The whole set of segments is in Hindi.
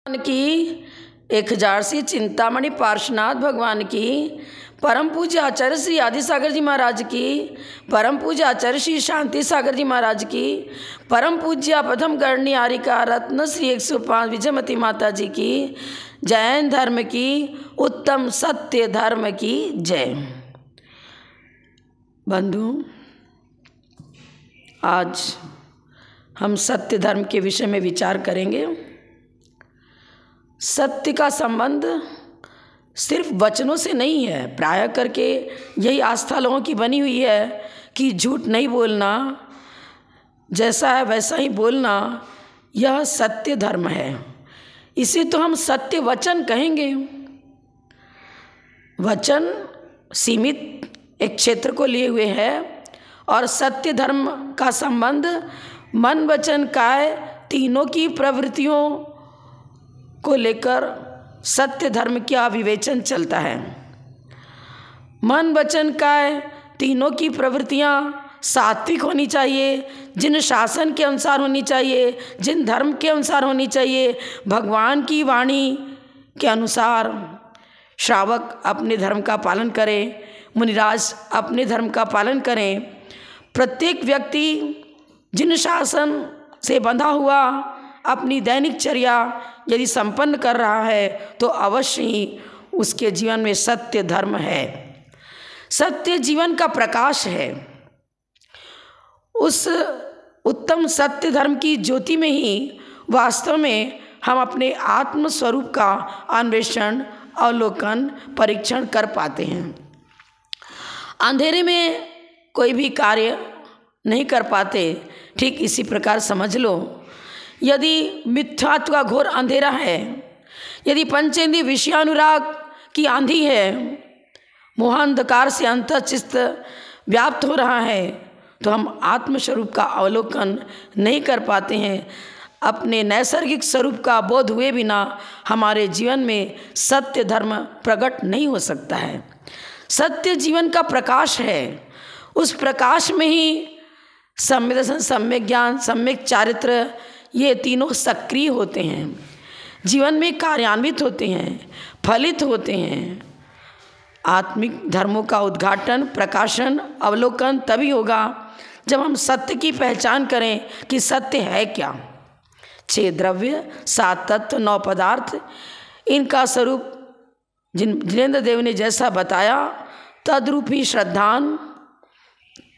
की 1000 चिंतामणि पार्श्वनाथ भगवान की, परम पूज्य आचार्य श्री आदि सागर जी महाराज की, परम पूज्य आचार्य श्री शांति सागर जी महाराज की, परम पूज्य प्रथम गणनी आरिका रत्न श्री 105 विजयमती माता जी की, जैन धर्म की, उत्तम सत्य धर्म की जय। बंधु, आज हम सत्य धर्म के विषय में विचार करेंगे। सत्य का संबंध सिर्फ वचनों से नहीं है। प्राय करके यही आस्था लोगों की बनी हुई है कि झूठ नहीं बोलना, जैसा है वैसा ही बोलना, यह सत्य धर्म है। इसे तो हम सत्य वचन कहेंगे। वचन सीमित एक क्षेत्र को लिए हुए है और सत्य धर्म का संबंध मन वचन काय तीनों की प्रवृत्तियों को लेकर सत्य धर्म का विवेचन चलता है। मन वचन काय तीनों की प्रवृत्तियाँ सात्विक होनी चाहिए, जिन शासन के अनुसार होनी चाहिए, जिन धर्म के अनुसार होनी चाहिए, भगवान की वाणी के अनुसार श्रावक अपने धर्म का पालन करें, मुनिराज अपने धर्म का पालन करें। प्रत्येक व्यक्ति जिन शासन से बंधा हुआ अपनी दैनिक चर्या यदि संपन्न कर रहा है तो अवश्य ही उसके जीवन में सत्य धर्म है। सत्य जीवन का प्रकाश है। उस उत्तम सत्य धर्म की ज्योति में ही वास्तव में हम अपने आत्म स्वरूप का अन्वेषण, अवलोकन, परीक्षण कर पाते हैं। अंधेरे में कोई भी कार्य नहीं कर पाते। ठीक इसी प्रकार समझ लो, यदि मिथ्यात्व का घोर अंधेरा है, यदि विषयानुराग की आंधी है, मोहांधकार से अंतःचित्त व्याप्त हो रहा है, तो हम आत्मस्वरूप का अवलोकन नहीं कर पाते हैं। अपने नैसर्गिक स्वरूप का बोध हुए बिना हमारे जीवन में सत्य धर्म प्रकट नहीं हो सकता है। सत्य जीवन का प्रकाश है। उस प्रकाश में ही सम्यक दर्शन, सम्यक ज्ञान, सम्यक चारित्र, ये तीनों सक्रिय होते हैं, जीवन में कार्यान्वित होते हैं, फलित होते हैं। आत्मिक धर्मों का उद्घाटन, प्रकाशन, अवलोकन तभी होगा जब हम सत्य की पहचान करें कि सत्य है क्या। 6 द्रव्य, 7 तत्व, 9 पदार्थ, इनका स्वरूप जिनेंद्र देव ने जैसा बताया, तद्रूपी श्रद्धान,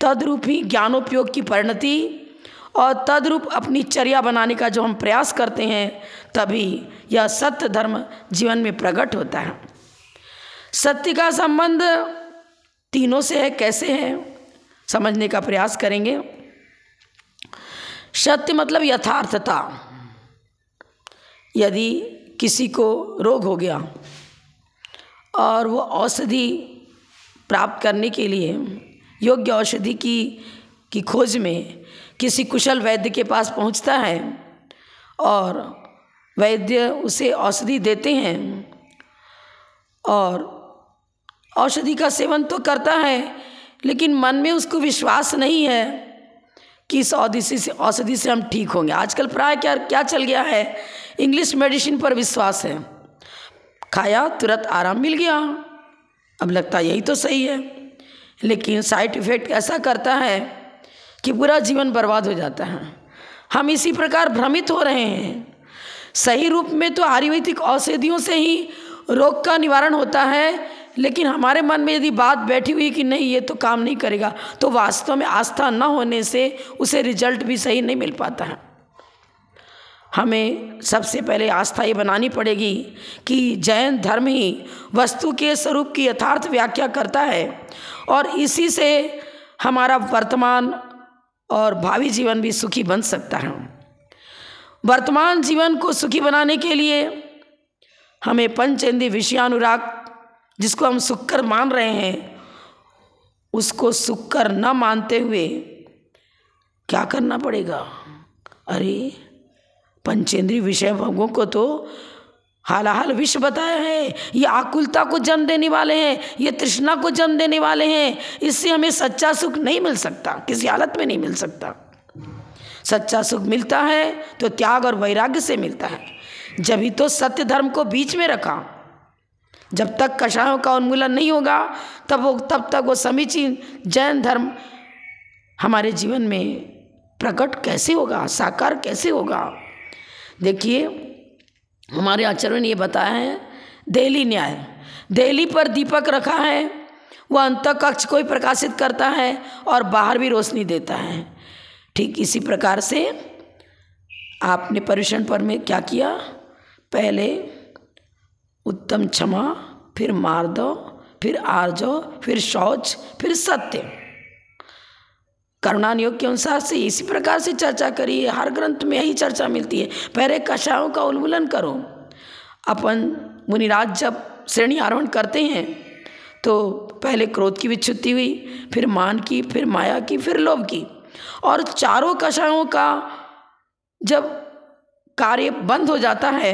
तद्रूपी ज्ञानोपयोग की परिणति और तद्रूप अपनी चर्या बनाने का जो हम प्रयास करते हैं, तभी यह सत्य धर्म जीवन में प्रकट होता है। सत्य का संबंध तीनों से है। कैसे है समझने का प्रयास करेंगे। सत्य मतलब यथार्थता। यदि किसी को रोग हो गया और वो औषधि प्राप्त करने के लिए योग्य औषधि की खोज में किसी कुशल वैद्य के पास पहुंचता है और वैद्य उसे औषधि देते हैं और औषधि का सेवन तो करता है, लेकिन मन में उसको विश्वास नहीं है कि इस औषधि से हम ठीक होंगे। आजकल प्राय क्या चल गया है, इंग्लिश मेडिसिन पर विश्वास है। खाया तुरंत आराम मिल गया, अब लगता यही तो सही है, लेकिन साइड इफ़ेक्ट ऐसा करता है कि पूरा जीवन बर्बाद हो जाता है। हम इसी प्रकार भ्रमित हो रहे हैं। सही रूप में तो आयुर्वेदिक औषधियों से ही रोग का निवारण होता है, लेकिन हमारे मन में यदि बात बैठी हुई कि नहीं ये तो काम नहीं करेगा, तो वास्तव में आस्था न होने से उसे रिजल्ट भी सही नहीं मिल पाता है। हमें सबसे पहले आस्था ये बनानी पड़ेगी कि जैन धर्म ही वस्तु के स्वरूप की यथार्थ व्याख्या करता है और इसी से हमारा वर्तमान और भावी जीवन भी सुखी बन सकता है। वर्तमान जीवन को सुखी बनाने के लिए हमें पंचेंद्रिय विषयानुराग, जिसको हम सुक्कर मान रहे हैं, उसको सुक्कर न मानते हुए क्या करना पड़ेगा। अरे पंचेंद्रिय विषय भोगों को तो हालाहाल विष बताया है, ये आकुलता को जन्म देने वाले हैं, ये तृष्णा को जन्म देने वाले हैं। इससे हमें सच्चा सुख नहीं मिल सकता, किसी हालत में नहीं मिल सकता। सच्चा सुख मिलता है तो त्याग और वैराग्य से मिलता है। जब ही तो सत्य धर्म को बीच में रखा। जब तक कषायों का उन्मूलन नहीं होगा तब तक वो समीचीन जैन धर्म हमारे जीवन में प्रकट कैसे होगा, साकार कैसे होगा। देखिए हमारे आचार्यों ने ये बताया है, देहली न्याय, देहली पर दीपक रखा है, वह अंतः कक्ष को ही प्रकाशित करता है और बाहर भी रोशनी देता है। ठीक इसी प्रकार से आपने पर्युषण पर्व में क्या किया, पहले उत्तम क्षमा, फिर मार्दव, फिर आर्जव, फिर शौच, फिर सत्य। करुणा नियोग के अनुसार से इसी प्रकार से चर्चा करी है, हर ग्रंथ में यही चर्चा मिलती है। पहले कषायों का उन्मूलन करो। अपन मुनिराज जब श्रेणी आरोहण करते हैं तो पहले क्रोध की विच्छुत्ति हुई, फिर मान की, फिर माया की, फिर लोभ की, और चारों कषायों का जब कार्य बंद हो जाता है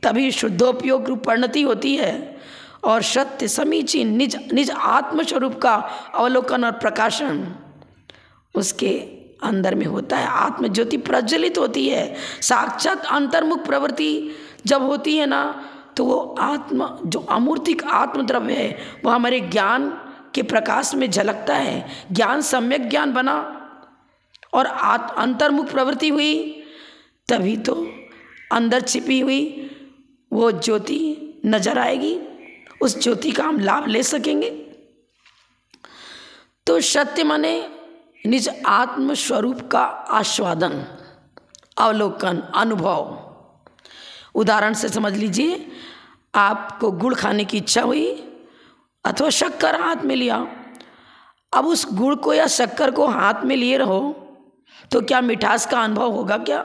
तभी शुद्धोपयोग रूप परिणति होती है और सत्य समीचीन निज आत्मस्वरूप का अवलोकन और प्रकाशन उसके अंदर में होता है। आत्म ज्योति प्रज्वलित होती है। साक्षात अंतर्मुख प्रवृत्ति जब होती है ना तो वो आत्म जो अमूर्तिक आत्मद्रव्य है वो हमारे ज्ञान के प्रकाश में झलकता है। ज्ञान सम्यक ज्ञान बना और अंतर्मुख प्रवृत्ति हुई, तभी तो अंदर छिपी हुई वो ज्योति नजर आएगी, उस ज्योति का हम लाभ ले सकेंगे। तो सत्य माने निज आत्म स्वरूप का आस्वादन, अवलोकन, अनुभव। उदाहरण से समझ लीजिए, आपको गुड़ खाने की इच्छा हुई अथवा शक्कर हाथ में लिया। अब उस गुड़ को या शक्कर को हाथ में लिए रहो तो क्या मिठास का अनुभव होगा? क्या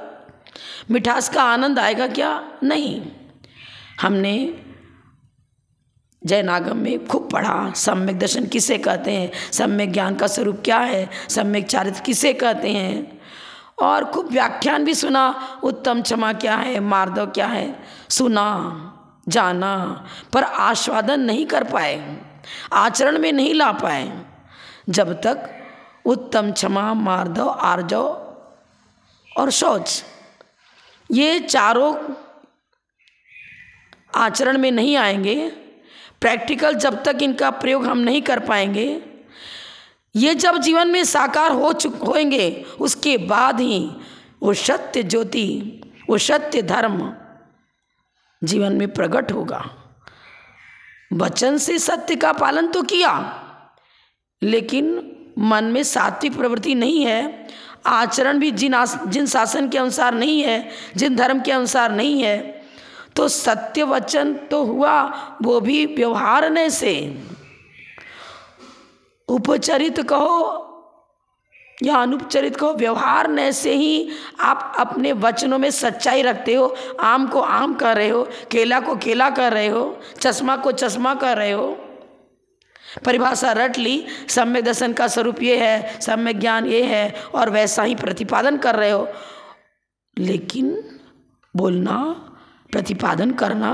मिठास का आनंद आएगा? क्या नहीं। हमने जैन आगम में खूब पढ़ा, सम्यक दर्शन किसे कहते हैं, सम्यक ज्ञान का स्वरूप क्या है, सम्यक चारित्र किसे कहते हैं, और खूब व्याख्यान भी सुना। उत्तम क्षमा क्या है, मार्दव क्या है, सुना जाना, पर आस्वादन नहीं कर पाए, आचरण में नहीं ला पाए। जब तक उत्तम क्षमा, मार्दव, आर्जव और शौच ये चारों आचरण में नहीं आएंगे, प्रैक्टिकल जब तक इनका प्रयोग हम नहीं कर पाएंगे, ये जब जीवन में साकार होएंगे उसके बाद ही वो सत्य ज्योति, वो सत्य धर्म जीवन में प्रकट होगा। वचन से सत्य का पालन तो किया, लेकिन मन में सात्विक प्रवृत्ति नहीं है, आचरण भी जिन शासन के अनुसार नहीं है, जिन धर्म के अनुसार नहीं है, तो सत्य वचन तो हुआ, वो भी व्यवहार से। उपचरित कहो या अनुपचरित कहो, व्यवहार से ही आप अपने वचनों में सच्चाई रखते हो। आम को आम कर रहे हो, केला को केला कर रहे हो, चश्मा को चश्मा कर रहे हो। परिभाषा रट ली, सम्यक दर्शन का स्वरूप ये है, सम्यक ज्ञान ये है, और वैसा ही प्रतिपादन कर रहे हो। लेकिन बोलना, प्रतिपादन करना,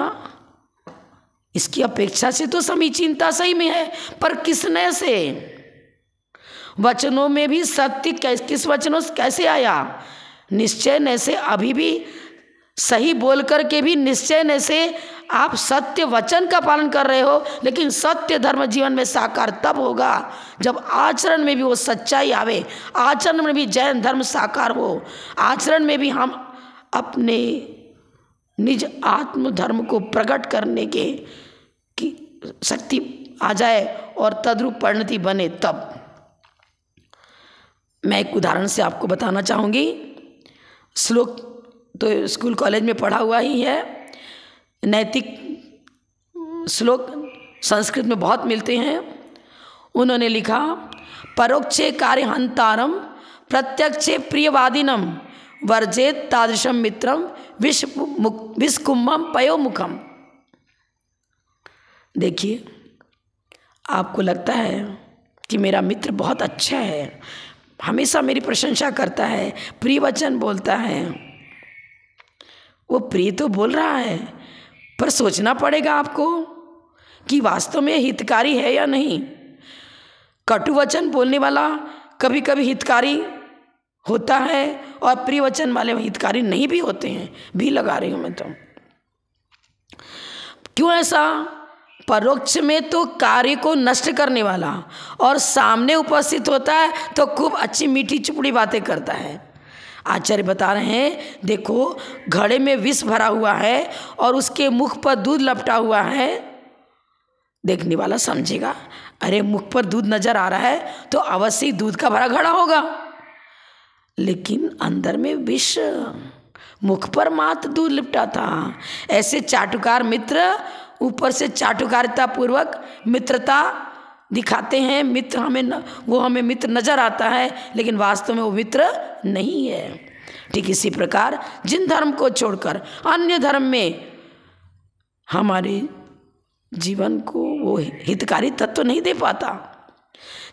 इसकी अपेक्षा से तो समीचीनता सही में है, पर किसने से? वचनों में भी सत्य किस वचनों से कैसे आया? निश्चय न से। अभी भी सही बोल करके भी निश्चय न से आप सत्य वचन का पालन कर रहे हो, लेकिन सत्य धर्म जीवन में साकार तब होगा जब आचरण में भी वो सच्चाई आवे, आचरण में भी जैन धर्म साकार हो, आचरण में भी हम अपने निज आत्म धर्म को प्रकट करने की शक्ति आ जाए और तद्रूप परिणति बने। तब मैं एक उदाहरण से आपको बताना चाहूँगी। श्लोक तो स्कूल कॉलेज में पढ़ा हुआ ही है, नैतिक श्लोक संस्कृत में बहुत मिलते हैं। उन्होंने लिखा, परोक्षे कार्य हंतारम प्रत्यक्षे प्रियवादिनम वर्जेत तादृशम मित्रम विस्कुंभम पयोमुखम। देखिए, आपको लगता है कि मेरा मित्र बहुत अच्छा है, हमेशा मेरी प्रशंसा करता है, प्रिय वचन बोलता है। वो प्रिय तो बोल रहा है, पर सोचना पड़ेगा आपको कि वास्तव में हितकारी है या नहीं। कटु वचन बोलने वाला कभी कभी हितकारी होता है और प्रिय वचन वाले हितकारी नहीं भी होते हैं, भी लगा रही हूँ मैं तो। क्यों ऐसा? परोक्ष में तो कार्य को नष्ट करने वाला, और सामने उपस्थित होता है तो खूब अच्छी मीठी चुपड़ी बातें करता है। आचार्य बता रहे हैं, देखो घड़े में विष भरा हुआ है और उसके मुख पर दूध लपटा हुआ है। देखने वाला समझेगा अरे मुख पर दूध नजर आ रहा है तो अवश्य दूध का भरा घड़ा होगा, लेकिन अंदर में विष, मुख पर मात्र दूध लिपटा था। ऐसे चाटुकार मित्र ऊपर से चाटुकारिता पूर्वक मित्रता दिखाते हैं। मित्र वो हमें मित्र नजर आता है, लेकिन वास्तव में वो मित्र नहीं है। ठीक इसी प्रकार जिन धर्म को छोड़कर अन्य धर्म में हमारे जीवन को वो हितकारी तत्व नहीं दे पाता,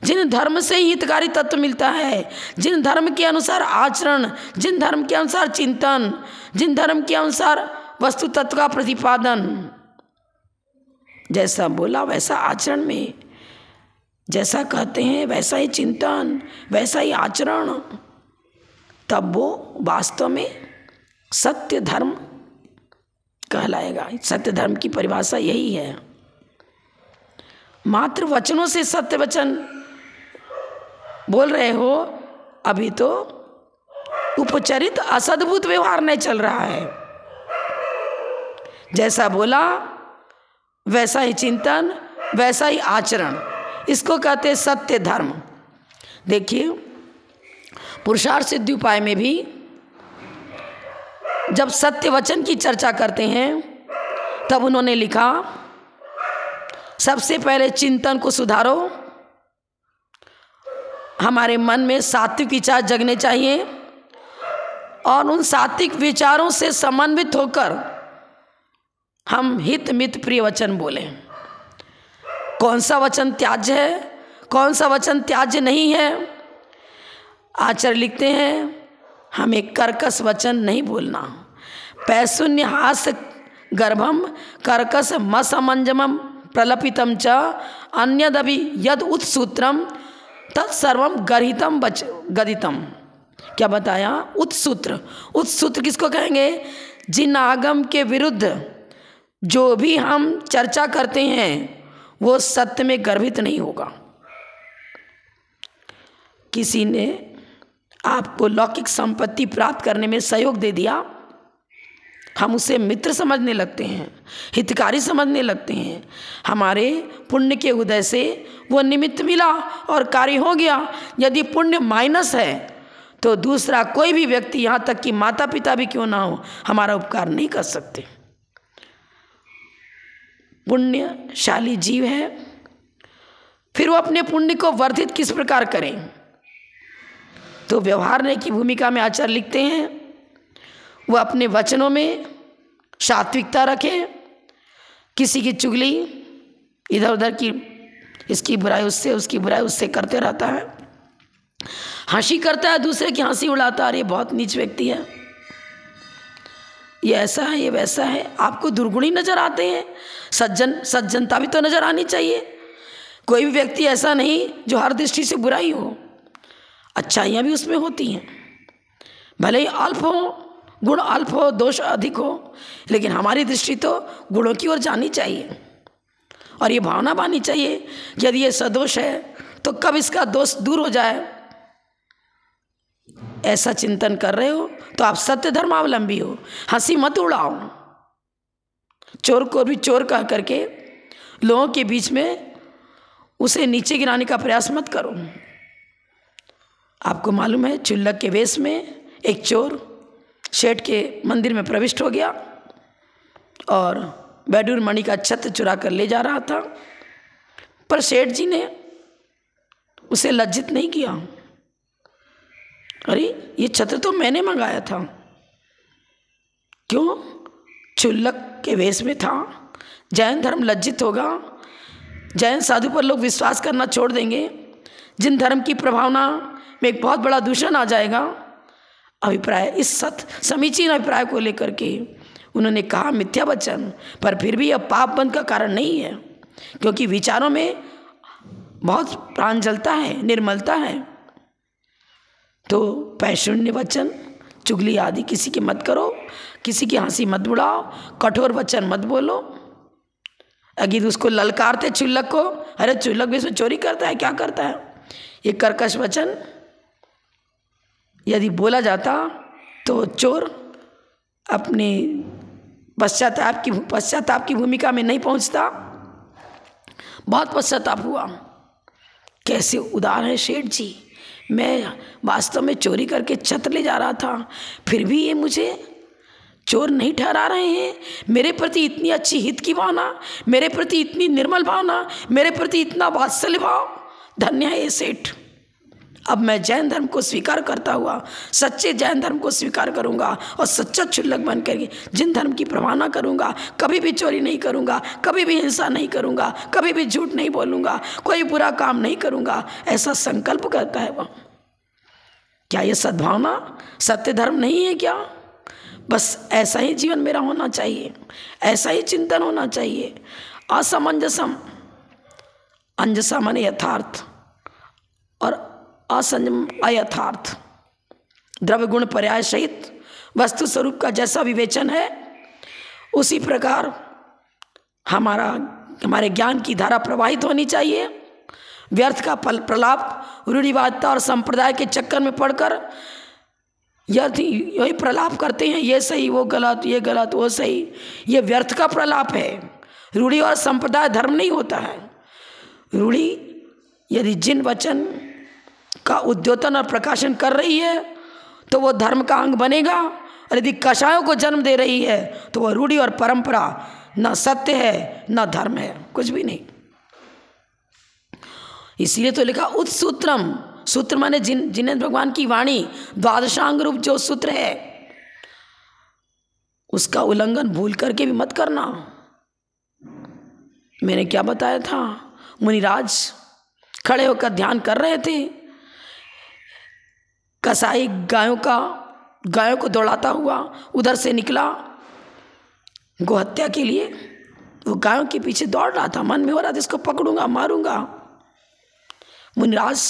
जिन धर्म से ही हितकारी तत्व मिलता है, जिन धर्म के अनुसार आचरण, जिन धर्म के अनुसार चिंतन, जिन धर्म के अनुसार वस्तु तत्व का प्रतिपादन, जैसा बोला वैसा आचरण में, जैसा कहते हैं वैसा ही चिंतन, वैसा ही आचरण, तब वो वास्तव में सत्य धर्म कहलाएगा। सत्य धर्म की परिभाषा यही है। मात्र वचनों से सत्य वचन बोल रहे हो, अभी तो उपचरित असद्भुत व्यवहार नहीं चल रहा है। जैसा बोला वैसा ही चिंतन, वैसा ही आचरण, इसको कहते हैं सत्य धर्म। देखिए पुरुषार्थ सिद्धि उपाय में भी जब सत्य वचन की चर्चा करते हैं तब उन्होंने लिखा, सबसे पहले चिंतन को सुधारो, हमारे मन में सात्विक विचार जगने चाहिए और उन सात्विक विचारों से समन्वित होकर हम हित मित प्रिय वचन बोलें। कौन सा वचन त्याज्य है, कौन सा वचन त्याज्य नहीं है? आचार्य लिखते हैं हमें कर्कश वचन नहीं बोलना। पैशून्य हास गर्भम कर्कश मसमंजमम प्रलपितम च अन्यदपि यद उत्सूत्रम तत्सर्वम गर्हितम गदितम। क्या बताया? उत्सूत्र। उत्सूत्र किसको कहेंगे? जिन आगम के विरुद्ध जो भी हम चर्चा करते हैं वो सत्य में गर्भित नहीं होगा। किसी ने आपको लौकिक संपत्ति प्राप्त करने में सहयोग दे दिया, हम उसे मित्र समझने लगते हैं, हितकारी समझने लगते हैं। हमारे पुण्य के उदय से वो निमित्त मिला और कार्य हो गया। यदि पुण्य माइनस है तो दूसरा कोई भी व्यक्ति, यहाँ तक कि माता पिता भी क्यों ना हो, हमारा उपकार नहीं कर सकते। पुण्यशाली जीव है, फिर वो अपने पुण्य को वर्धित किस प्रकार करें? तो व्यवहार की भूमिका में आचार्य लिखते हैं वो अपने वचनों में सात्विकता रखे, किसी की चुगली इधर उधर की, इसकी बुराई उससे, उसकी बुराई उससे करते रहता है, हंसी करता है, दूसरे की हंसी उड़ाता है, ये बहुत नीच व्यक्ति है, ये ऐसा है, ये वैसा है। आपको दुर्गुणी नजर आते हैं, सज्जनता भी तो नजर आनी चाहिए। कोई भी व्यक्ति ऐसा नहीं जो हर दृष्टि से बुराई हो, अच्छाइयाँ भी उसमें होती हैं, भले ही अल्प हो, गुण अल्प हो, दोष अधिक हो, लेकिन हमारी दृष्टि तो गुणों की ओर जानी चाहिए और ये भावना बानी चाहिए कि यदि ये सदोष है तो कब इसका दोष दूर हो जाए। ऐसा चिंतन कर रहे हो तो आप सत्य धर्मावलंबी हो। हंसी मत उड़ाओ, चोर को भी चोर कह करके लोगों के बीच में उसे नीचे गिराने का प्रयास मत करो। आपको मालूम है चुल्लक के वेश में एक चोर सेठ के मंदिर में प्रविष्ट हो गया और बैडूर मणि का छत्र चुरा कर ले जा रहा था, पर सेठ जी ने उसे लज्जित नहीं किया। अरे ये छत्र तो मैंने मंगाया था। क्यों? चुल्लक के वेश में था। जैन धर्म लज्जित होगा, जैन साधु पर लोग विश्वास करना छोड़ देंगे, जिन धर्म की प्रभावना में एक बहुत बड़ा दूषण आ जाएगा। अभिप्राय, इस समीचीन अभिप्राय को लेकर के उन्होंने कहा मिथ्या वचन, पर फिर भी यह पाप बंध का कारण नहीं है, क्योंकि विचारों में बहुत प्रांजलता है, निर्मलता है। तो पैशून्य वचन, चुगली आदि किसी की मत करो, किसी की हंसी मत उड़ाओ, कठोर वचन मत बोलो। अगर उसको ललकारते चुल्लक को, अरे चुल्लक भी इसमें चोरी करता है, क्या करता है, ये कर्कश वचन यदि बोला जाता तो चोर अपने पश्चाताप की भूमिका में नहीं पहुंचता। बहुत पश्चाताप हुआ, कैसे उदार है सेठ जी, मैं वास्तव में चोरी करके छत ले जा रहा था, फिर भी ये मुझे चोर नहीं ठहरा रहे हैं। मेरे प्रति इतनी अच्छी हित की भावना, मेरे प्रति इतनी निर्मल भावना, मेरे प्रति इतना वात्सल्य भाव, धन्य है ये सेठ। अब मैं जैन धर्म को स्वीकार करता हुआ सच्चे जैन धर्म को स्वीकार करूंगा और सच्चा क्षुल्लक बन करके जिन धर्म की प्रवाह करूंगा, कभी भी चोरी नहीं करूंगा, कभी भी हिंसा नहीं करूंगा, कभी भी झूठ नहीं बोलूंगा, कोई बुरा काम नहीं करूंगा, ऐसा संकल्प करता है वह। क्या ये सद्भावना सत्य धर्म नहीं है क्या? बस ऐसा ही जीवन मेरा होना चाहिए, ऐसा ही चिंतन होना चाहिए। असमंजसम, अंजसा माने यथार्थ और असंयम अयथार्थ, द्रव्य गुण पर्याय सहित वस्तु स्वरूप का जैसा विवेचन है उसी प्रकार हमारे ज्ञान की धारा प्रवाहित होनी चाहिए। व्यर्थ का प्रलाप, रूढ़िवादिता और संप्रदाय के चक्कर में पड़कर यही प्रलाप करते हैं, ये सही वो गलत, ये गलत वो सही, ये व्यर्थ का प्रलाप है। रूढ़ी और संप्रदाय धर्म नहीं होता है। रूढ़ी यदि जिन वचन का उद्योतन और प्रकाशन कर रही है तो वो धर्म का अंग बनेगा, और यदि कषायों को जन्म दे रही है तो वह रूढ़ी और परंपरा न सत्य है न धर्म है, कुछ भी नहीं। इसलिए तो लिखा उत्सूत्रम, सूत्र माने जिन्हें भगवान की वाणी द्वादशांग रूप जो सूत्र है उसका उल्लंघन भूल करके भी मत करना। मैंने क्या बताया था, मुनिराज खड़े होकर ध्यान कर रहे थे, कसाई गायों को दौड़ाता हुआ उधर से निकला गोहत्या के लिए। वो गायों के पीछे दौड़ रहा था, मन में हो रहा था इसको पकड़ूंगा मारूंगा। मुनिराज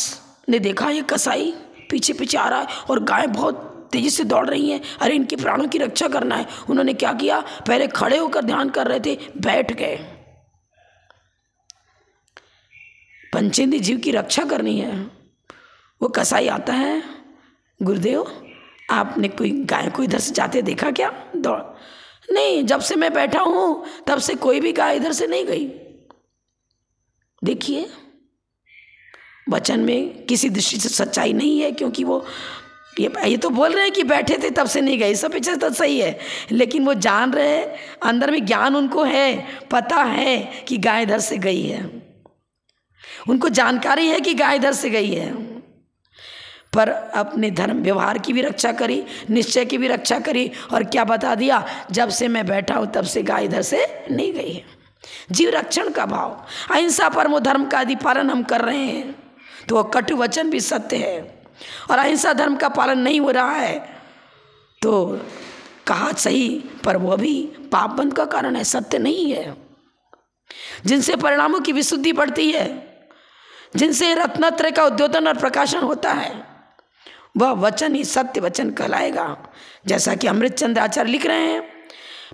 ने देखा ये कसाई पीछे पीछे आ रहा है और गायें बहुत तेजी से दौड़ रही हैं, अरे इनके प्राणों की रक्षा करना है। उन्होंने क्या किया, पहले खड़े होकर ध्यान कर रहे थे, बैठ गए। पंचेंद्रिय जीव की रक्षा करनी है। वो कसाई आता है, गुरुदेव आपने कोई गाय को इधर से जाते देखा क्या? दौड़ नहीं, जब से मैं बैठा हूं तब से कोई भी गाय इधर से नहीं गई। देखिए वचन में किसी दृष्टि से सच्चाई नहीं है, क्योंकि वो ये तो बोल रहे हैं कि बैठे थे तब से नहीं गए, सब पीछे तो सही है, लेकिन वो जान रहे हैं, अंदर में ज्ञान उनको है, पता है कि गाय इधर से गई है, उनको जानकारी है कि गाय इधर से गई है, पर अपने धर्म व्यवहार की भी रक्षा करी, निश्चय की भी रक्षा करी, और क्या बता दिया, जब से मैं बैठा हूँ तब से गाय इधर से नहीं गई है। जीव रक्षण का भाव, अहिंसा परमो धर्म का यदि पालन हम कर रहे हैं तो वह कटु वचन भी सत्य है, और अहिंसा धर्म का पालन नहीं हो रहा है तो कहा सही पर वह भी पाप बंध का कारण है, सत्य नहीं है। जिनसे परिणामों की विशुद्धि बढ़ती है, जिनसे रत्नत्रय का उद्योतन और प्रकाशन होता है, वह वचन ही सत्य वचन कहलाएगा। जैसा कि अमृत चंद्र आचार्य लिख रहे हैं,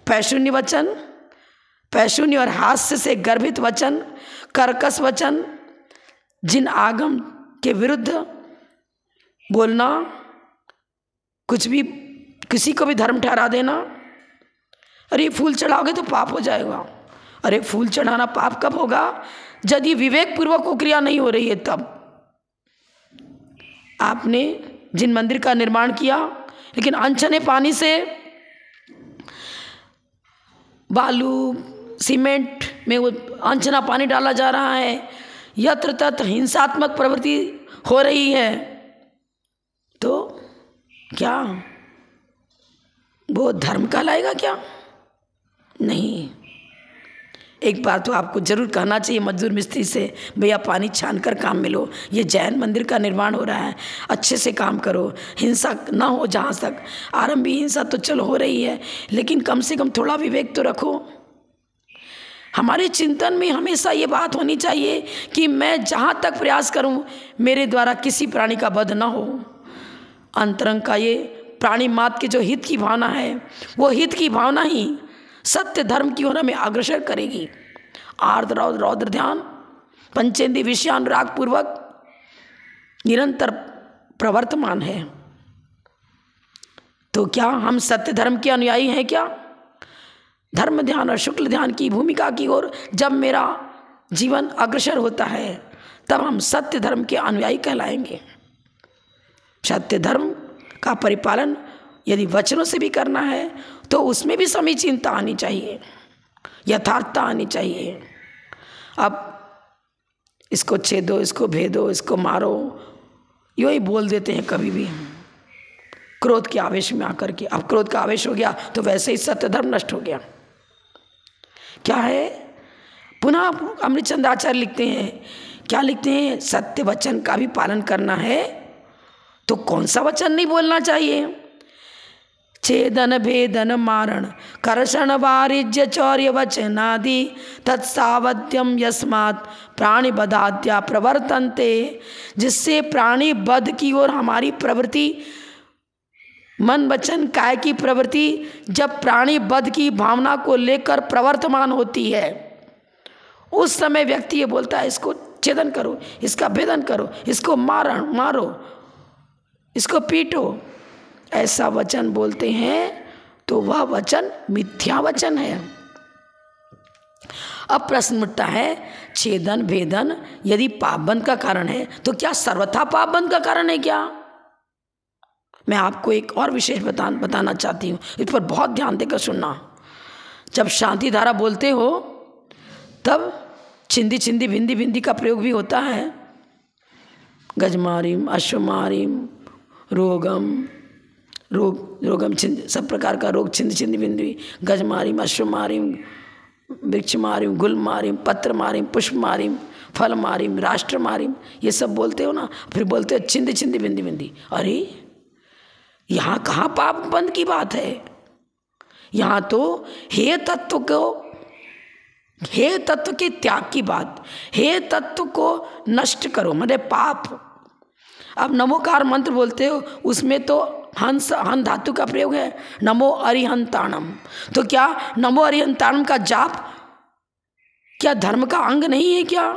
पैशून्य वचन, पैशून्य और हास्य से गर्भित वचन, कर्कश वचन, जिन आगम के विरुद्ध बोलना, कुछ भी किसी को भी धर्म ठहरा देना, अरे फूल चढ़ाओगे तो पाप हो जाएगा। अरे फूल चढ़ाना पाप कब होगा? यदि विवेक पूर्वक वो क्रिया नहीं हो रही है तब। आपने जिन मंदिर का निर्माण किया, लेकिन अनछने पानी से, बालू सीमेंट में वो अनछना पानी डाला जा रहा है, यत्र तत्र हिंसात्मक प्रवृत्ति हो रही है, तो क्या वो धर्म कहलाएगा क्या? नहीं। एक बात तो आपको जरूर कहना चाहिए मजदूर मिस्त्री से, भैया पानी छान कर काम में लो, ये जैन मंदिर का निर्माण हो रहा है, अच्छे से काम करो, हिंसा ना हो। जहाँ तक आरंभी हिंसा तो चलो हो रही है, लेकिन कम से कम थोड़ा विवेक तो रखो। हमारे चिंतन में हमेशा ये बात होनी चाहिए कि मैं जहाँ तक प्रयास करूँ मेरे द्वारा किसी प्राणी का वध ना हो। अंतरंग का ये प्राणी मात्र के जो हित की भावना है, वो हित की भावना ही सत्य धर्म की ओर हमें अग्रसर करेगी। आर्द्र रौद्र ध्यान, पंचेंद्रिय विषयानुराग पूर्वक निरंतर प्रवर्तमान है। तो क्या हम सत्य धर्म के अनुयायी हैं क्या? धर्म ध्यान और शुक्ल ध्यान की भूमिका की ओर जब मेरा जीवन अग्रसर होता है तब हम सत्य धर्म के अनुयायी कहलाएंगे। सत्य धर्म का परिपालन यदि वचनों से भी करना है तो उसमें भी समीचीनता आनी चाहिए, यथार्थता आनी चाहिए। अब इसको छेदो, इसको भेदो, इसको मारो, यूँ ही बोल देते हैं कभी भी क्रोध के आवेश में आकर के। अब क्रोध का आवेश हो गया तो वैसे ही सत्य धर्म नष्ट हो गया। क्या है? पुनः अमृतचंद्र आचार्य लिखते हैं, क्या लिखते हैं? सत्य वचन का भी पालन करना है तो कौन सा वचन नहीं बोलना चाहिए? छेदन भेदन मारण कर्षण वारिज्य चौर्य वचनादि तत्सावध्यम यस्मात् प्राणी बधाद्या प्रवर्तन्ते, जिससे प्राणी बध की ओर हमारी प्रवृत्ति, मन वचन काय की प्रवृत्ति जब प्राणी बध की भावना को लेकर प्रवर्तमान होती है, उस समय व्यक्ति ये बोलता है इसको छेदन करो, इसका भेदन करो, इसको मारो, इसको पीटो, ऐसा वचन बोलते हैं तो वह वचन मिथ्या वचन है। अब प्रश्न उठता है, छेदन भेदन यदि पाप बंध का कारण है तो क्या सर्वथा पाप बंध का कारण है क्या? मैं आपको एक और विशेष बताना चाहती हूँ, इस पर बहुत ध्यान देकर सुनना। जब शांति धारा बोलते हो तब छिंदी छिंदी भिंदी भिंदी का प्रयोग भी होता है। गजमारिम, अश्वमारिम, रोगम छिंद, सब प्रकार का रोग छिंद छिंदी बिंदी, गजमारिम, अश्वमारिम, वृक्ष मारिम, गुल मारिम, पत्र मारिम, पुष्प मारिम, फल मारिम, राष्ट्र मारिम, ये सब बोलते हो ना। फिर बोलते हो छिंदी छिंदी बिंदी बिंदी। अरे यहाँ कहाँ पाप बंद की बात है? यहाँ तो हे तत्व के त्याग की बात, हे तत्व को नष्ट करो, मतलब पाप। अब नमोकार मंत्र बोलते हो, उसमें तो हन धातु का प्रयोग है, नमो अरिहंताणम। तो क्या नमो अरिहंताणम का जाप क्या धर्म का अंग नहीं है क्या?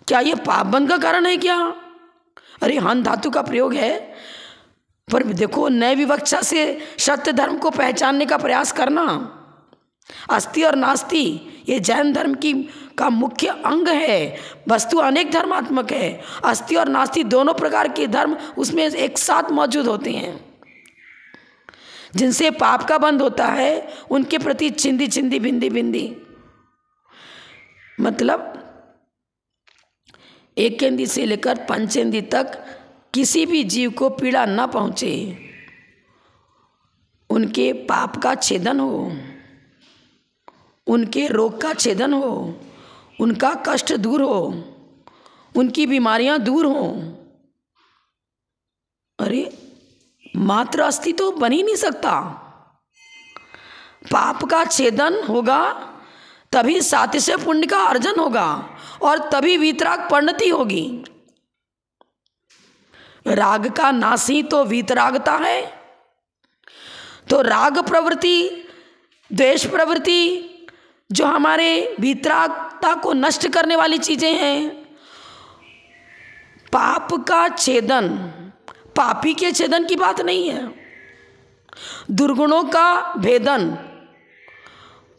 क्या ये पाप बंध का कारण है क्या? अरे हन धातु का प्रयोग है, पर देखो नए विवक्षा से सत्य धर्म को पहचानने का प्रयास करना। अस्ति और नास्ति ये जैन धर्म का मुख्य अंग है। वस्तु अनेक धर्मात्मक है, अस्ति और नास्ति दोनों प्रकार के धर्म उसमें एक साथ मौजूद होते हैं। जिनसे पाप का बंध होता है उनके प्रति छिंदी छिंदी बिंदी बिंदी, मतलब एकेंद्री से लेकर पंचेंद्री तक किसी भी जीव को पीड़ा न पहुंचे, उनके पाप का छेदन हो, उनके रोग का छेदन हो, उनका कष्ट दूर हो, उनकी बीमारियां दूर हो। अरे मात्र अस्थि तो बन ही नहीं सकता। पाप का छेदन होगा तभी सातिशय पुण्य का अर्जन होगा और तभी वीतराग परिणति होगी। राग का नाश ही तो वीतरागता है। तो राग प्रवृत्ति, द्वेष प्रवृत्ति जो हमारे वीतरागता को नष्ट करने वाली चीजें हैं, पाप का छेदन पापी के छेदन की बात नहीं है, दुर्गुणों का भेदन,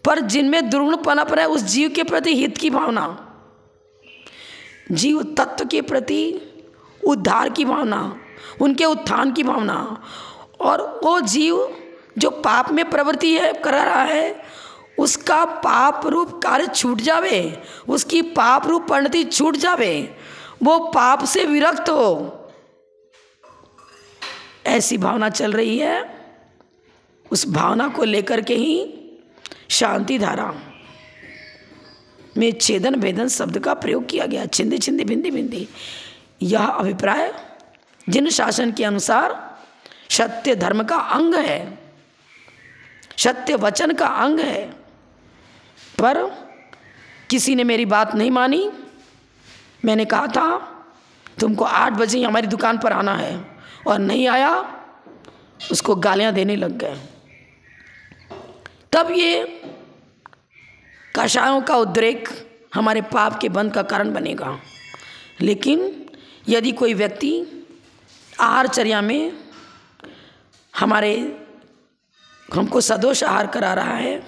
पर जिनमें दुर्गुण पनप रहे उस जीव के प्रति हित की भावना, जीव तत्व के प्रति उद्धार की भावना, उनके उत्थान की भावना, और वो जीव जो पाप में प्रवृत्ति है कर रहा है उसका पाप रूप कार्य छूट जावे, उसकी पाप रूप परिणति छूट जावे, वो पाप से विरक्त हो, ऐसी भावना चल रही है। उस भावना को लेकर के ही शांति धारा में छेदन भेदन शब्द का प्रयोग किया गया। छिंदी छिंदी बिंदी बिंदी, यह अभिप्राय जिन शासन के अनुसार सत्य धर्म का अंग है, सत्य वचन का अंग है, पर किसी ने मेरी बात नहीं मानी। मैंने कहा था तुमको 8 बजे ही हमारी दुकान पर आना है और नहीं आया, उसको गालियां देने लग गए। तब ये कषायों का उद्रेक हमारे पाप के बंध का कारण बनेगा। लेकिन यदि कोई व्यक्ति आहारचर्या में हमको सदोष आहार करा रहा है,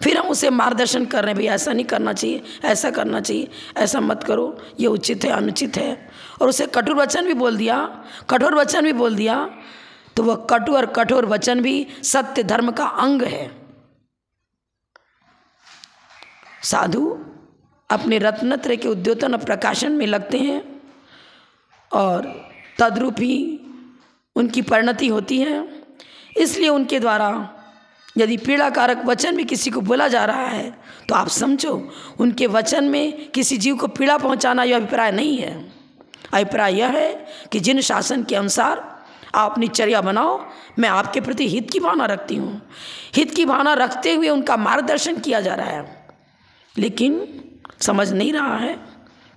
फिर हम उसे मार्गदर्शन कर रहे हैं, भैया ऐसा नहीं करना चाहिए, ऐसा करना चाहिए, ऐसा मत करो, ये उचित है, अनुचित है, और उसे कठोर वचन भी बोल दिया, तो वह कटु और कठोर वचन भी सत्य धर्म का अंग है। साधु अपने रत्नत्रय के उद्योतन और प्रकाशन में लगते हैं और तद्रूप ही उनकी परिणति होती है। इसलिए उनके द्वारा यदि पीड़ाकारक वचन भी किसी को बोला जा रहा है तो आप समझो उनके वचन में किसी जीव को पीड़ा पहुंचाना यह अभिप्राय नहीं है। अभिप्राय यह है कि जिन शासन के अनुसार आप अपनी चर्या बनाओ, मैं आपके प्रति हित की भावना रखती हूँ। हित की भावना रखते हुए उनका मार्गदर्शन किया जा रहा है, लेकिन समझ नहीं रहा है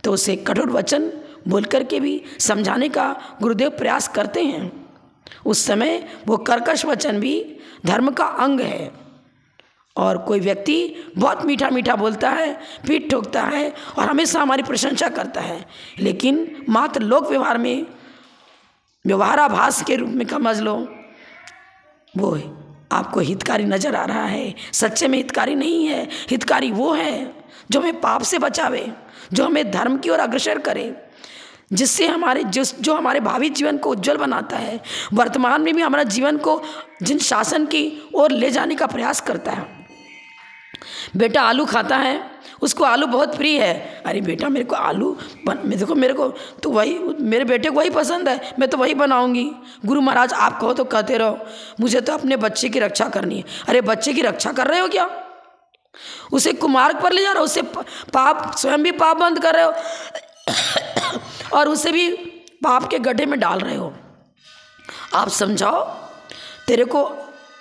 तो उसे कठोर वचन बोल करके भी समझाने का गुरुदेव प्रयास करते हैं। उस समय वो कर्कश वचन भी धर्म का अंग है। और कोई व्यक्ति बहुत मीठा मीठा बोलता है, पीठ ठोकता है और हमेशा हमारी प्रशंसा करता है, लेकिन मात्र लोक व्यवहार में व्यवहाराभास के रूप में समझ लो वो आपको हितकारी नजर आ रहा है, सच्चे में हितकारी नहीं है। हितकारी वो है जो हमें पाप से बचावे, जो हमें धर्म की ओर अग्रसर करे, जिससे जो हमारे भावी जीवन को उज्जवल बनाता है, वर्तमान में भी हमारा जीवन को जिन शासन की ओर ले जाने का प्रयास करता है। बेटा आलू खाता है, उसको आलू बहुत प्रिय है, अरे बेटा मेरे को आलू मेरे को तो वही, मेरे बेटे को वही पसंद है, मैं तो वही बनाऊंगी। गुरु महाराज आप कहो तो कहते रहो, मुझे तो अपने बच्चे की रक्षा करनी है। अरे बच्चे की रक्षा कर रहे हो क्या? उसे कुमार्ग पर ले जा रहे हो, उससे पाप, स्वयं भी पाप बंद कर रहे हो और उसे भी पाप के गड्ढे में डाल रहे हो। आप समझाओ, तेरे को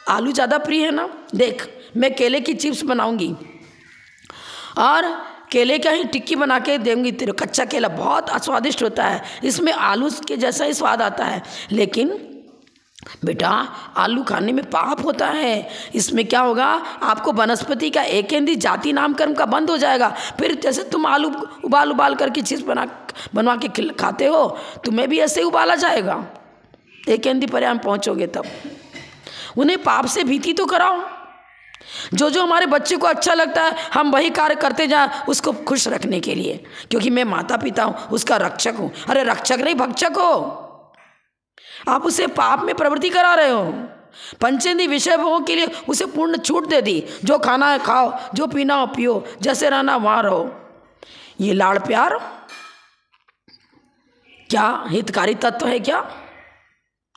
आलू ज़्यादा प्रिय है ना, देख मैं केले की चिप्स बनाऊंगी और केले का ही टिक्की बना के देंगी तेरे। कच्चा केला बहुत स्वादिष्ट होता है, इसमें आलू के जैसा ही स्वाद आता है, लेकिन बेटा आलू खाने में पाप होता है। इसमें क्या होगा, आपको वनस्पति का एकेंद्रीय जाति नामकरण का बंद हो जाएगा। फिर जैसे तुम आलू उबाल करके चीज़ बनवा के खाते हो, तुम्हें भी ऐसे उबाला जाएगा। एकेंद्रीय पर्याय में पहुँचोगे तब। उन्हें पाप से भीति तो कराओ। जो हमारे बच्चे को अच्छा लगता है हम वही कार्य करते जाएं उसको खुश रखने के लिए, क्योंकि मैं माता पिता हूँ, उसका रक्षक हूँ। अरे रक्षक नहीं भक्षक हो, आप उसे पाप में प्रवृत्ति करा रहे हो। पंचेंद्रिय विषय भोगों के लिए उसे पूर्ण छूट दे दी, जो खाना है खाओ, जो पीना हो पियो, जैसे रहना वहाँ रहो। ये लाड़ प्यार क्या हितकारी तत्व है क्या?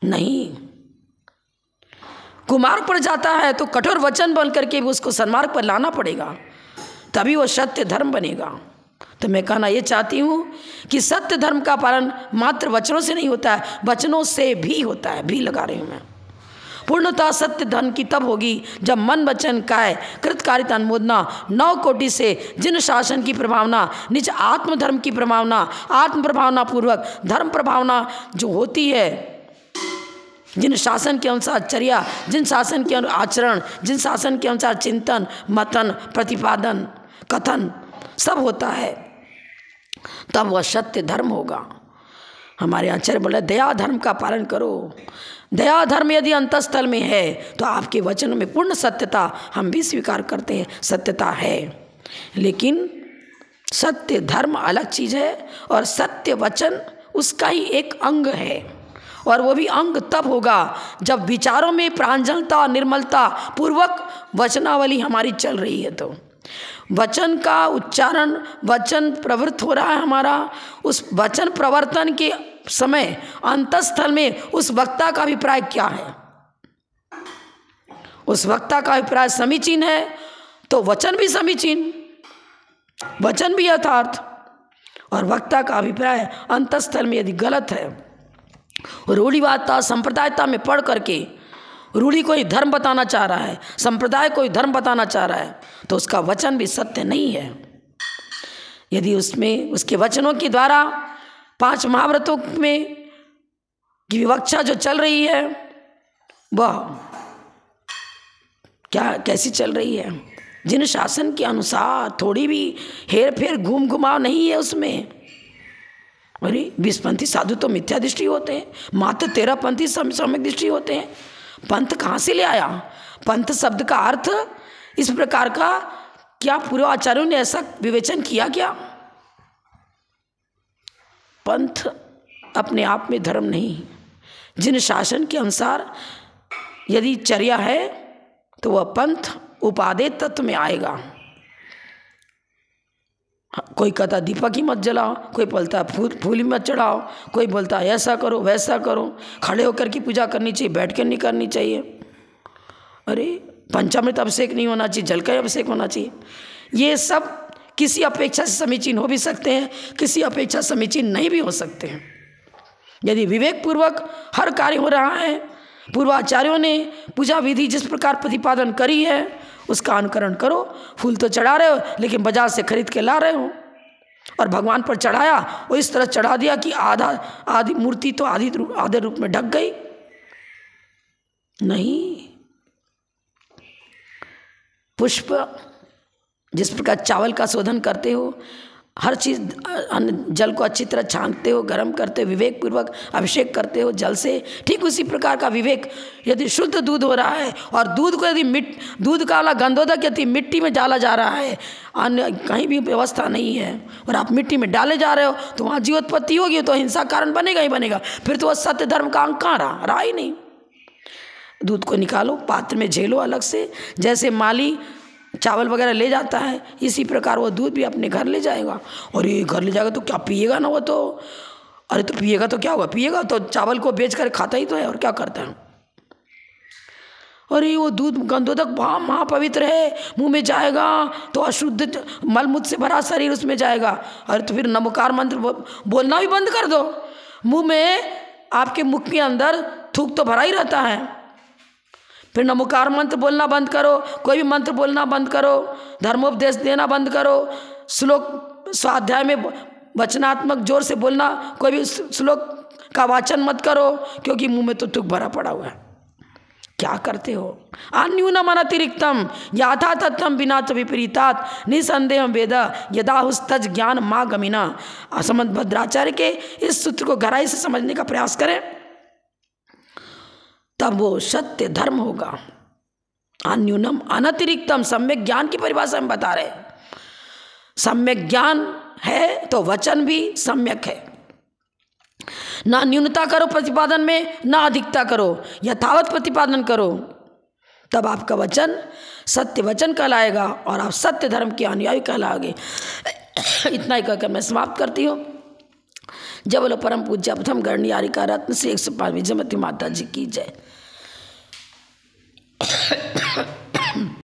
नहीं। कुमार्ग पर जाता है तो कठोर वचन बोल करके भी उसको सन्मार्ग पर लाना पड़ेगा, तभी वो सत्य धर्म बनेगा। तो मैं कहना ये चाहती हूँ कि सत्य धर्म का पालन मात्र वचनों से नहीं होता है, वचनों से भी होता है। भी लगा रही हूँ मैं। पूर्णतः सत्य धर्म की तब होगी जब मन वचन काय कृतकारिता अनुमोदना 9 कोटि से जिन शासन की प्रभावना, निज आत्मधर्म की प्रभावना, आत्म प्रभावना पूर्वक धर्म प्रभावना जो होती है, जिन शासन के अनुसार चर्या, जिन शासन के अनुसार आचरण, जिन शासन के अनुसार चिंतन, मतन, प्रतिपादन, कथन सब होता है, तब वह सत्य धर्म होगा। हमारे आचार्य बोले दया धर्म का पालन करो। दया धर्म यदि अंतस्थल में है तो आपके वचनों में पूर्ण सत्यता हम भी स्वीकार करते हैं, सत्यता है। लेकिन सत्य धर्म अलग चीज़ है और सत्य वचन उसका ही एक अंग है, और वो भी अंग तब होगा जब विचारों में प्रांजलता और निर्मलता पूर्वक वचनावली हमारी चल रही है। तो वचन का उच्चारण, वचन प्रवृत्त हो रहा है हमारा, उस वचन प्रवर्तन के समय अंतस्थल में उस वक्ता का अभिप्राय क्या है। उस वक्ता का अभिप्राय समीचीन है तो वचन भी समीचीन, वचन भी यथार्थ, और वक्ता का अभिप्राय अंतस्थल में यदि गलत है, रूढ़िवादता संप्रदायता में पढ़ करके रूढ़ी कोई धर्म बताना चाह रहा है, संप्रदाय कोई धर्म बताना चाह रहा है, तो उसका वचन भी सत्य नहीं है। यदि उसमें उसके वचनों के द्वारा 5 महाव्रतों में की विवक्षा जो चल रही है वह क्या कैसी चल रही है, जिन शासन के अनुसार थोड़ी भी हेर फेर घूम घुमाव नहीं है उसमें। अरे 20पंथी साधु तो मिथ्या दृष्टि होते हैं, मात्र 13पंथी सम्यक दृष्टि होते हैं। पंथ कहाँ से ले आया? पंथ शब्द का अर्थ इस प्रकार का क्या पूर्वाचार्यों ने ऐसा विवेचन किया क्या? पंथ अपने आप में धर्म नहीं, जिन शासन के अनुसार यदि चर्या है तो वह पंथ उपादेय तत्व में आएगा। कोई कहता दीपक ही मत जलाओ, कोई बोलता फूल ही मत चढ़ाओ, कोई बोलता ऐसा करो वैसा करो, खड़े होकर की पूजा करनी चाहिए, बैठ कर नहीं करनी चाहिए। अरे पंचामृत अभिषेक नहीं होना चाहिए, जल का अभिषेक होना चाहिए। ये सब किसी अपेक्षा से समीचीन हो भी सकते हैं, किसी अपेक्षा समीचीन नहीं भी हो सकते हैं। यदि विवेक पूर्वक हर कार्य हो रहा है, पूर्वाचार्यों ने पूजा विधि जिस प्रकार प्रतिपादन करी है उसका अनुकरण करो। फूल तो चढ़ा रहे हो लेकिन बाजार से खरीद के ला रहे हो, और भगवान पर चढ़ाया वो इस तरह चढ़ा दिया कि आधी मूर्ति तो आधे रूप में ढक गई। नहीं, पुष्प जिस प्रकार चावल का शोधन करते हो, हर चीज़ जल को अच्छी तरह छानते हो, गर्म करते हो, विवेक पूर्वक अभिषेक करते हो जल से, ठीक उसी प्रकार का विवेक यदि शुद्ध दूध हो रहा है और दूध को यदि दूध का वाला गंधोदक यदि मिट्टी में डाला जा रहा है, अन्य कहीं भी व्यवस्था नहीं है और आप मिट्टी में डाले जा रहे हो तो वहाँ जीवोत्पत्ति होगी, तो हिंसा कारण बनेगा ही बनेगा। फिर तो वह सत्य धर्म का अंक कहाँ रहा ही नहीं। दूध को निकालो, पात्र में झेलो अलग से, जैसे माली चावल वगैरह ले जाता है इसी प्रकार वो दूध भी अपने घर ले जाएगा। और ये घर ले जाएगा तो क्या पिएगा ना वो तो, अरे तो पिएगा तो क्या होगा, पिएगा तो चावल को बेच कर खाता ही तो है, और क्या करता है। अरे वो दूध गंधोदक महापवित्र है, मुंह में जाएगा तो अशुद्ध मलमूत्र से भरा शरीर उसमें जाएगा। अरे तो फिर नमोकार मंत्र बोलना भी बंद कर दो, मुंह में आपके मुख के अंदर थूक तो भरा ही रहता है। फिर नमोकार मंत्र बोलना बंद करो, कोई भी मंत्र बोलना बंद करो, धर्मोपदेश देना बंद करो, श्लोक स्वाध्याय में वचनात्मक जोर से बोलना, कोई भी श्लोक का वाचन मत करो, क्योंकि मुंह में तो तुक भरा पड़ा हुआ है। क्या करते हो? अन्यूनम अनतिरिक्तम याथा तत्वम बिना च विपरीतात निसंदेह वेद यदाहुस्तज ज्ञान माँ गमिना। असमंत भद्राचार्य के इस सूत्र को गहराई से समझने का प्रयास करें, तब वो सत्य धर्म होगा। अन्यूनम अनतिरिक्तम, सम्यक ज्ञान की परिभाषा में बता रहे। सम्यक ज्ञान है तो वचन भी सम्यक है। ना न्यूनता करो प्रतिपादन में, ना अधिकता करो, यथावत प्रतिपादन करो, तब आपका वचन सत्य वचन कहलाएगा और आप सत्य धर्म के अनुयायी कहलाओगे। इतना ही कहकर मैं समाप्त करती हूँ। जब बोलो परम पूज्य प्रथम गणनीय आर्यका रत्न श्री 105 जयमती माता जी की जय।